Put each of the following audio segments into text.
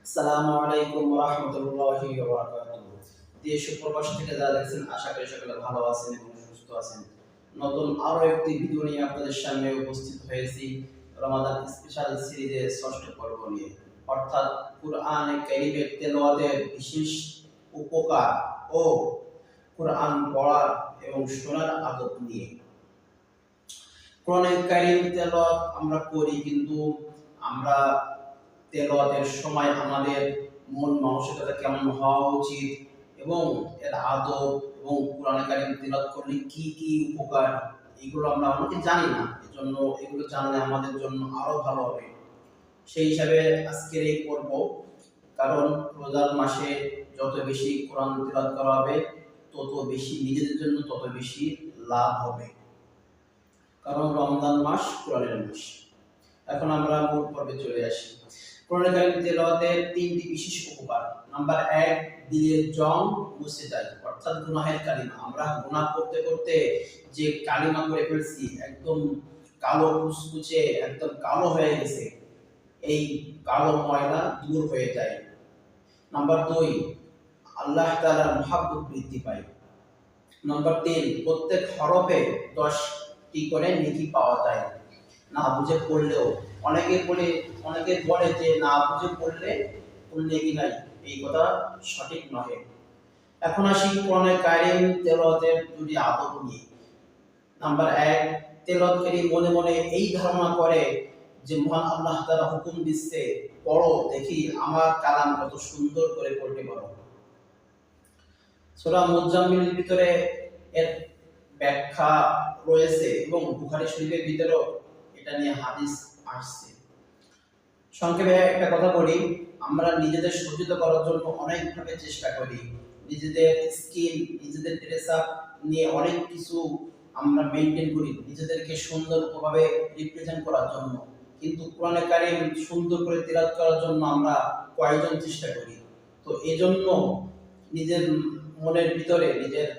আসসালামু আলাইকুম ওয়া রাহমাতুল্লাহি ওয়া বারাকাতুহু। দেশ ও প্রবাস থেকে যারা দেখছেন আশা করি সকলে ভালো আছেন এবং সুস্থ আছেন। নতুন আরো একটি ভিডিও নিয়ে আপনাদের সামনে উপস্থিত হয়েছি রমাদান স্পেশাল সিরিজের ষষ্ঠ পর্ব নিয়ে, অর্থাৎ কুরআনে কারীমের তেলাওয়াতের বিশেষ উপকার ও কুরআন পড়ার এবং শোনার আদব নিয়ে। কোরআনে কারীম তেলাওয়াত আমরা করি, কিন্তু আমরা তেলাওয়াতের সময় আমাদের মন মানসিকতা কেমন হওয়া উচিত এবং এর আদব এবং কোরআনে কারীম তেলাওয়াত করলে কি কি উপকার, এগুলো আমরা অনেকে জানি না। এজন্য এগুলো জানলে আমাদের জন্য আরো ভালো হবে। সেই হিসাবে আজকের এই পর্ব, কারণ রোজার মাসে যত বেশি কোরআন তেলাওয়াত করা হবে তত বেশি নিজেদের জন্য তত বেশি লাভ হবে, কারণ রমজান মাস কোরআনের মাস। এখন আমরা মূল পর্বে চলে আসি। কোরআন কারীম তেলাওয়াতের তিনটি বিশেষ উপকার। নাম্বার 1, দিলের জং মুছে যায়, অর্থাৎ গুনাহের কালিমা। আমরা গুনাহ করতে করতে যে কালিমা করে ফেলছি, একদম কালো কুচকুচে একদম কালো হয়ে গেছে, এই কালো ময়লা দূর হয়ে যায়। নাম্বার 2, আল্লাহ তাআলার মহব্বত বৃদ্ধি পায়। নাম্বার 3, প্রত্যেক হরফে 10টি করে নেকি পাওয়া যায় না বুঝে পড়লেও। অনেকে বলে যে না বুঝে পড়লে কোন নেকি নাই, এই কথা সঠিক নয়। এখন আসি কোরআনে কারীম তেলাওয়াতের দুটি আদব নিয়ে। নাম্বার 1, তেলাওয়াতকারী মনে মনে এই ধারণা করে যে মহান আল্লাহ তাআলা হুকুম দিচ্ছে, পড়ো দেখি আমার কালাম কত সুন্দর করে পড়তে পারো। সূরা মুজাম্মিলের ভিতরে এর ব্যাখ্যা রয়েছে এবং বুখারী শরীফের ভিতরেও এটা নিয়ে হাদিস আসছে। সংক্ষেপে একটা কথা বলি, আমরা নিজেদের সজ্জিত করার জন্য অনেকভাবে চেষ্টা করি, নিজেদের স্কিল, নিজেদের ড্রেস আপ নিয়ে অনেক কিছু আমরা মেনটেন করি নিজেদেরকে সুন্দরভাবে রিপ্রেজেন্ট করার জন্য। কিন্তু কোরআনে কারীম সুন্দর করে তিলাওয়াত করার জন্য আমরা কয়েকজন চেষ্টা করি। তো এজন্য নিজের মনের ভিতরে, নিজের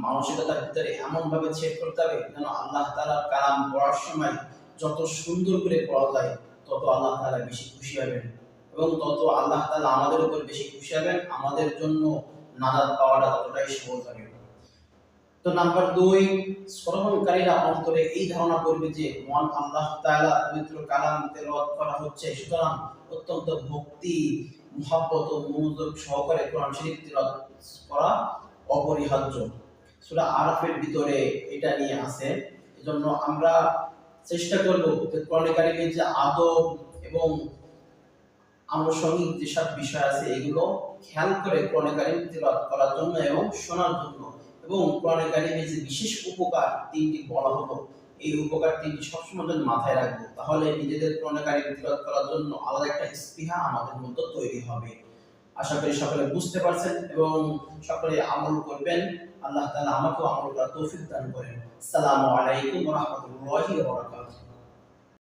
মানসিকতার ভিতরে এমনভাবে সেট করতে হবে যেন আল্লাহ তাআলার কালাম পড়ার সময় যত সুন্দর করে পড়া যায় তত আল্লাহ তাআলা বেশি খুশি হবেন এবং তত আল্লাহ তাআলা আমাদের উপর বেশি খুশি হবেন, আমাদের জন্য নাজাত পাওয়াটা ততটাই সহজ হবে। তো নাম্বার 2, শ্রবণকারীরা অন্তরে এই ধারণা করবে যে মহান আল্লাহ তাআলা পবিত্র কালাম তেলাওয়াত করা হচ্ছে, সুতরাং অত্যন্ত ভক্তি, মুহাব্বত ও মনোযোগ সহকারে কোরআন শরীফ তেলাওয়াত করা অপরিহার্য। সূরা আরাফের ভিতরে এটা নিয়ে আছে। এজন্য আমরা চেষ্টা করব যে কোরআনে কারীমের যে আদব এবং আনুষঙ্গিক যেসব বিষয় আছে এগুলো খেয়াল করে কোরআনে কারীম তেলাওয়াত করার জন্য এবং শোনার জন্য। এবং কোরআনে কারীমের যে বিশেষ উপকার তিনটি বলা হলো, এই উপকার তিনটি সবসময় যেন মাথায় রাখবো, তাহলে নিজেদের কোরআনে কারীম তেলাওয়াত করার জন্য আলাদা একটা স্পৃহা আমাদের মধ্যে তৈরি হবে। আশা করি সকলে বুঝতে পারছেন এবং সকলে আমল করবেন। আল্লাহ তাআলা আমাকেও আমল করার তৌফিক দান করেন। আসসালামু আলাইকুম ওয়া রাহমাতুল্লাহি ওয়া বারাকাতুহু।